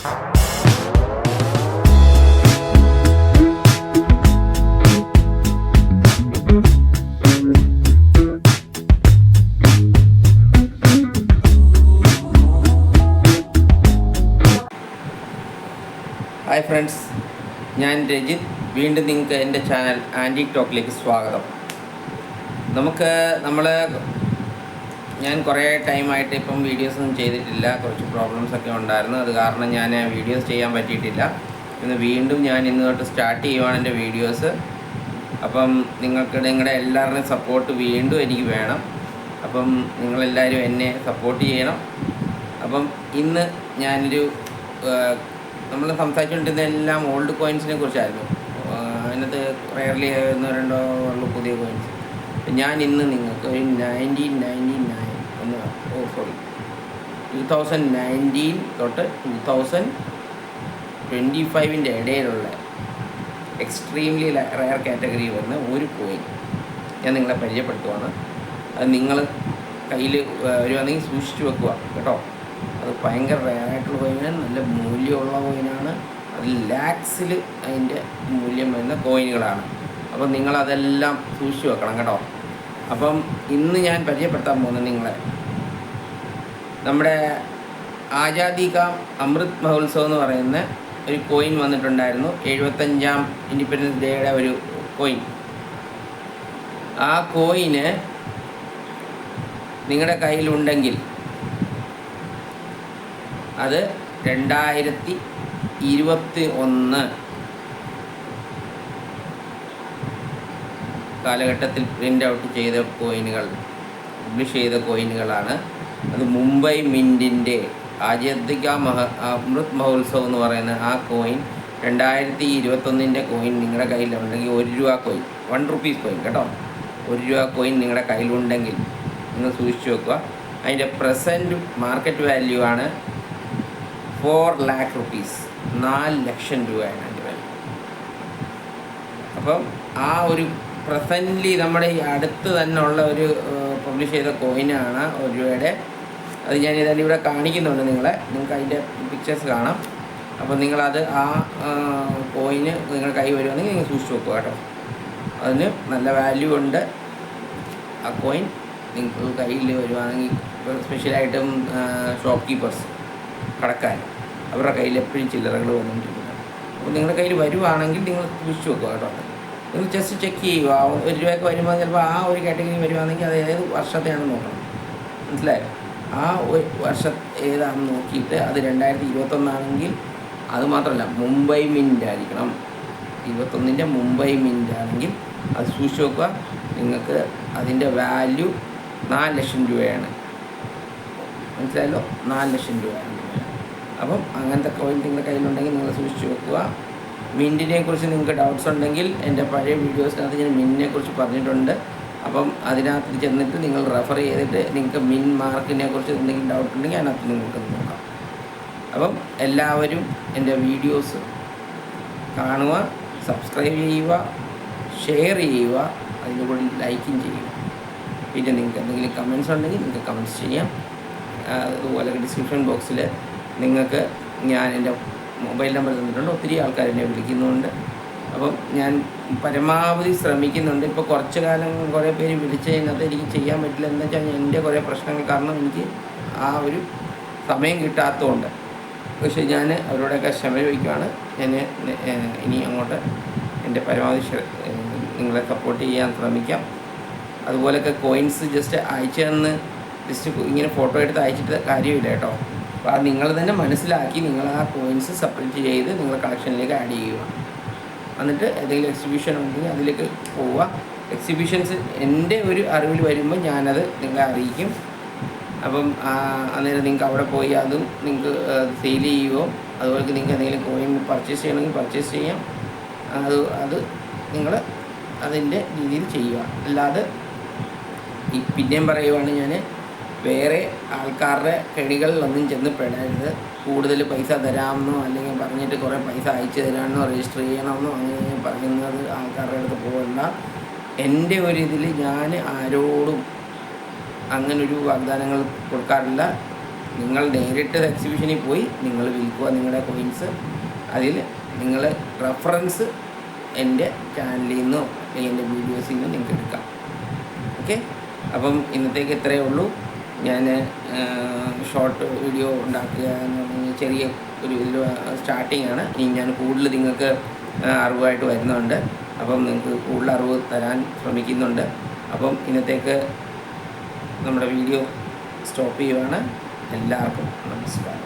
Hi friends, ഞാൻ രജിത്. വീണ്ടും നിങ്ങൾക്ക് എൻ്റെ ചാനൽ ആൻറ്റിക് ടോക്കിലേക്ക് സ്വാഗതം. ഞാൻ കുറേ ടൈമായിട്ട് ഇപ്പം വീഡിയോസൊന്നും ചെയ്തിട്ടില്ല. കുറച്ച് പ്രോബ്ലംസൊക്കെ ഉണ്ടായിരുന്നു. അത് കാരണം ഞാൻ വീഡിയോസ് ചെയ്യാൻ പറ്റിയിട്ടില്ല. വീണ്ടും ഞാൻ ഇന്ന് തൊട്ട് സ്റ്റാർട്ട് ചെയ്യുവാണ് എൻ്റെ വീഡിയോസ്. അപ്പം നിങ്ങളുടെ എല്ലാവരുടെയും സപ്പോർട്ട് വീണ്ടും എനിക്ക് വേണം. അപ്പം നിങ്ങളെല്ലാവരും എന്നെ സപ്പോർട്ട് ചെയ്യണം. അപ്പം ഇന്ന് ഞാനൊരു നമ്മൾ സംസാരിച്ചുകൊണ്ടിരുന്ന എല്ലാം ഓൾഡ് കോയിൻസിനെ കുറിച്ചായിരുന്നു. അതിനകത്ത് റെയർലി ഒന്നോ രണ്ടോ ഉള്ളു പുതിയ കോയിൻസ്. ഞാൻ ഇന്ന് നിങ്ങൾക്ക് ഒരു 2019 തൊട്ട് 2025 ഇടയിലുള്ള എക്സ്ട്രീംലി റെയർ കാറ്റഗറി വരുന്ന ഒരു കോയിൻ ഞാൻ നിങ്ങളെ പരിചയപ്പെടുത്തുവാണ്. അത് നിങ്ങൾ കയ്യിൽ വരുവാണെങ്കിൽ സൂക്ഷിച്ചു വെക്കുക കേട്ടോ. അത് ഭയങ്കര റെയറായിട്ടുള്ള കോയിനാണ്, നല്ല മൂല്യമുള്ള കോയിനാണ്. അത് ലാക്സിൽ അതിൻ്റെ മൂല്യം വരുന്ന കോയിനുകളാണ്. അപ്പം നിങ്ങളതെല്ലാം സൂക്ഷിച്ചു വെക്കണം കേട്ടോ. അപ്പം ഇന്ന് ഞാൻ പരിചയപ്പെടുത്താൻ പോകുന്നത് നിങ്ങളെ നമ്മുടെ ആസാദി കാ അമൃത് മഹോത്സവം എന്ന് പറയുന്ന ഒരു കോയിൻ വന്നിട്ടുണ്ടായിരുന്നു. 75ാം ഇൻഡിപെൻഡൻസ് ഡേയുടെ ഒരു കോയിൻ. ആ കോയിന് നിങ്ങളുടെ കയ്യിലുണ്ടെങ്കിൽ അത് 2021 കാലഘട്ടത്തിൽ പ്രിൻ്റ് ഔട്ട് ചെയ്ത കോയിനുകൾ, പബ്ലിഷ് ചെയ്ത കോയിനുകളാണ്. അത് മുംബൈ മിൻറ്റിൻ്റെ ആസാദി കാ അമൃത് മഹോത്സവം എന്ന് പറയുന്ന ആ കോയിൻ 2021 കോയിൻ നിങ്ങളുടെ കയ്യിലുണ്ടെങ്കിൽ, 1 രൂപ കോയിൻ, 1 റുപ്പീസ് കോയിൻ കേട്ടോ, 1 രൂപ കോയിൻ നിങ്ങളുടെ കയ്യിലുണ്ടെങ്കിൽ നിങ്ങൾ സൂക്ഷിച്ചു വെക്കുക. അതിൻ്റെ പ്രസൻറ്റ് മാർക്കറ്റ് വാല്യൂ ആണ് 4 lakh rupees, 4 ലക്ഷം രൂപയാണ് അതിൻ്റെ വില. അപ്പം ആ ഒരു പ്രസൻ്റ്ലി നമ്മുടെ ഈ അടുത്ത് തന്നെ ഉള്ള ഒരു പബ്ലിഷ് ചെയ്ത കോയിനാണ് 1 രൂപയുടെ. അത് ഞാൻ ഇതെല്ലാം ഇവിടെ കാണിക്കുന്നുണ്ട് നിങ്ങൾക്ക് അതിൻ്റെ പിക്ചേഴ്സ് കാണാം. അപ്പം നിങ്ങളത് ആ കോയിന് നിങ്ങളുടെ കൈ വരുവാണെങ്കിൽ നിങ്ങൾ സൂക്ഷിച്ച് വെക്കുക കേട്ടോ. അതിന് നല്ല വാല്യൂ ഉണ്ട്. ആ കോയിൻ നിങ്ങൾക്ക് കയ്യിൽ വരുവാണെങ്കിൽ, സ്പെഷ്യലായിട്ടും ഷോപ്പ് കീപ്പേഴ്സ്, കടക്കാർ, അവരുടെ കയ്യിൽ എപ്പോഴും ചില്ലറകൾ വന്നുകൊണ്ടിരിക്കുന്നത്. അപ്പോൾ നിങ്ങളുടെ കയ്യിൽ വരുവാണെങ്കിൽ നിങ്ങൾ സൂക്ഷിച്ച് വെക്കുക കേട്ടോ. നിങ്ങൾ ജസ്റ്റ് ചെക്ക് ചെയ്യുക. 1 രൂപയൊക്കെ വരുമ്പോൾ ചിലപ്പോൾ ആ ഒരു കാറ്റഗറി വരുവാണെങ്കിൽ അത് ഏത് വർഷത്തെയാണെന്ന് നോക്കണം. മനസ്സിലായോ? ആ ഒരു വർഷം ഏതാണെന്ന് നോക്കിയിട്ട് അത് 2021 ആണെങ്കിൽ അത് മാത്രമല്ല, മുംബൈ മിൻ്റ് ആയിരിക്കണം. 21 മുംബൈ മിൻ്റ് ആണെങ്കിൽ അത് സൂക്ഷിച്ച് വെക്കുക. നിങ്ങൾക്ക് അതിൻ്റെ വാല്യൂ 4 ലക്ഷം രൂപയാണ്. മനസ്സിലായല്ലോ? 4 ലക്ഷം രൂപയാണ്. അപ്പം അങ്ങനത്തെ കോയിൻ നിങ്ങളുടെ കയ്യിലുണ്ടെങ്കിൽ നിങ്ങൾ സൂക്ഷിച്ച് വെക്കുക. മിൻറ്റിനെ കുറിച്ച് നിങ്ങൾക്ക് ഡൗട്ട്സ് ഉണ്ടെങ്കിൽ എൻ്റെ പഴയ വീഡിയോസിനകത്ത് ഞാൻ മിൻറ്റിനെ കുറിച്ച് പറഞ്ഞിട്ടുണ്ട്. അപ്പം അതിനകത്ത് ചെന്നിട്ട് നിങ്ങൾ റെഫർ ചെയ്തിട്ട് നിങ്ങൾക്ക് മിൻ മാർക്കിനെ കുറിച്ച് എന്തെങ്കിലും ഡൗട്ട് ഉണ്ടെങ്കിൽ അതിനകത്ത് നിങ്ങൾക്ക് നോക്കാം. അപ്പം എല്ലാവരും എൻ്റെ വീഡിയോസ് കാണുക, സബ്സ്ക്രൈബ് ചെയ്യുക, ഷെയർ ചെയ്യുക, അതിൻ്റെ കൂടെ ലൈക്കും ചെയ്യുക. പിന്നെ നിങ്ങൾക്ക് എന്തെങ്കിലും കമൻസ് ഉണ്ടെങ്കിൽ നിങ്ങൾക്ക് കമൻസ് ചെയ്യാം. അതുപോലെ ഡിസ്ക്രിപ്ഷൻ ബോക്സിൽ നിങ്ങൾക്ക് ഞാൻ എൻ്റെ മൊബൈൽ നമ്പർ തന്നിട്ടുണ്ട്. ഒത്തിരി ആൾക്കാർ എന്നെ വിളിക്കുന്നുണ്ട്. അപ്പം ഞാൻ പരമാവധി ശ്രമിക്കുന്നുണ്ട്. ഇപ്പോൾ കുറച്ച് കാലം കുറേ പേര് വിളിച്ചതിനകത്ത് എനിക്ക് ചെയ്യാൻ പറ്റില്ല. എന്ന് വെച്ചാൽ എൻ്റെ കുറേ പ്രശ്നങ്ങൾ കാരണം എനിക്ക് ആ ഒരു സമയം കിട്ടാത്തതുകൊണ്ട്. പക്ഷേ ഞാൻ അവരോടൊക്കെ ക്ഷമ ചോദിക്കുകയാണ്. ഞാൻ ഇനി അങ്ങോട്ട് എൻ്റെ പരമാവധി നിങ്ങളെ സപ്പോർട്ട് ചെയ്യാൻ ശ്രമിക്കാം. അതുപോലെയൊക്കെ കോയിൻസ് ജസ്റ്റ് അയച്ചു തന്ന് ജസ്റ്റ് ഇങ്ങനെ ഫോട്ടോ എടുത്ത് അയച്ചിട്ട് കാര്യമില്ല കേട്ടോ. അപ്പോൾ അത് നിങ്ങൾ തന്നെ മനസ്സിലാക്കി നിങ്ങൾ ആ കോയിൻസ് സെപ്പറേറ്റ് ചെയ്ത് നിങ്ങളുടെ കളക്ഷനിലേക്ക് ആഡ് ചെയ്യുക. എന്നിട്ട് ഏതെങ്കിലും എക്സിബിഷൻ ഉണ്ടെങ്കിൽ അതിലേക്ക് പോവുക. എക്സിബിഷൻസ് എൻ്റെ ഒരു അറിവിൽ വരുമ്പോൾ ഞാനത് നിങ്ങളെ അറിയിക്കും. അപ്പം അന്നേരം നിങ്ങൾക്ക് അവിടെ പോയി അതും നിങ്ങൾക്ക് സെയിൽ ചെയ്യുകയോ, അതുപോലെ നിങ്ങൾക്ക് എന്തെങ്കിലും കോയിൻ പർച്ചേസ് ചെയ്യണമെങ്കിൽ പർച്ചേസ് ചെയ്യാം. അത് നിങ്ങൾ അതിൻ്റെ രീതിയിൽ ചെയ്യുക. അല്ലാതെ പിന്നെയും പറയുവാണ്, ഞാൻ വേറെ ആൾക്കാരുടെ കെണികളിലൊന്നും ചെന്ന് പെടരുത്. കൂടുതൽ പൈസ തരാമെന്നോ അല്ലെങ്കിൽ പറഞ്ഞിട്ട് കുറേ പൈസ അയച്ചു തരാമെന്നോ രജിസ്റ്റർ ചെയ്യണമെന്നോ അങ്ങനെ പറയുന്നത് ആൾക്കാരുടെ അടുത്ത് പോകണ്ട. എൻ്റെ ഒരു ഇതിൽ ഞാൻ ആരോടും അങ്ങനൊരു വാഗ്ദാനങ്ങൾ കൊടുക്കാറില്ല. നിങ്ങൾ നേരിട്ട് എക്സിബിഷനിൽ പോയി നിങ്ങൾ വിൽക്കുക നിങ്ങളുടെ കോയിൻസ്. അതിൽ നിങ്ങൾ റെഫറൻസ് എൻ്റെ ചാനലിൽ നിന്നോ അല്ലെങ്കിൽ എൻ്റെ വീഡിയോസിൽ നിന്നോ നിങ്ങൾക്ക് എടുക്കാം. ഓക്കെ, അപ്പം ഇന്നത്തേക്ക് ഇത്രയേ ഉള്ളൂ. ഞാൻ ഷോർട്ട് വീഡിയോ ഉണ്ടാക്കുക എന്ന് പറഞ്ഞാൽ ചെറിയ ഒരു ഇതിൽ സ്റ്റാർട്ടിംഗ് ആണ്. ഇനി ഞാൻ കൂടുതൽ നിങ്ങൾക്ക് അറിവായിട്ട് വരുന്നുണ്ട്. അപ്പം നിങ്ങൾക്ക് കൂടുതൽ അറിവ് തരാൻ ശ്രമിക്കുന്നുണ്ട്. അപ്പം ഇന്നത്തേക്ക് നമ്മുടെ വീഡിയോ സ്റ്റോപ്പ് ചെയ്യുവാണ്. എല്ലാവർക്കും നമസ്കാരം.